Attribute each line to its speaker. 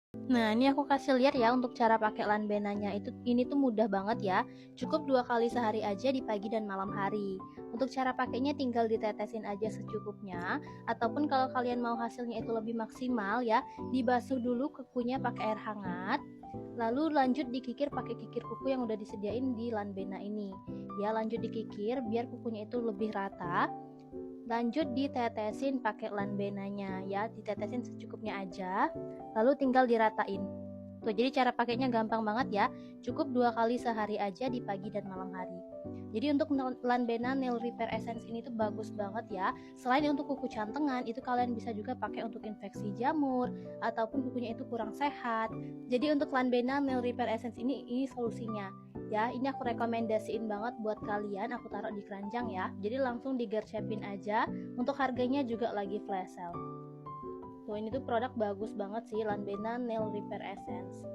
Speaker 1: Nah, ini aku kasih lihat ya untuk cara pakai lanbenanya. Ini tuh mudah banget ya. Cukup 2 kali sehari aja di pagi dan malam hari. Untuk cara pakainya tinggal ditetesin aja secukupnya, ataupun kalau kalian mau hasilnya itu lebih maksimal ya, dibasuh dulu kukunya pakai air hangat. Lalu lanjut dikikir pakai kikir kuku yang udah disediain di lanbena ini. Ya, lanjut dikikir biar kukunya itu lebih rata. Lanjut ditetesin pakai lanbenanya ya, ditetesin secukupnya aja, lalu tinggal diratain. Tuh, jadi cara pakainya gampang banget ya. Cukup 2 kali sehari aja di pagi dan malam hari. Jadi untuk lanbena nail repair essence ini tuh bagus banget ya. Selain untuk kuku cantengan, itu kalian bisa juga pakai untuk infeksi jamur ataupun kukunya itu kurang sehat. Jadi untuk lanbena nail repair essence ini solusinya. Ya, ini aku rekomendasiin banget buat kalian. Aku taruh di keranjang ya. Jadi langsung digercepin aja. Untuk harganya juga lagi flash sale. Tuh, ini tuh produk bagus banget sih, lanbena nail repair essence.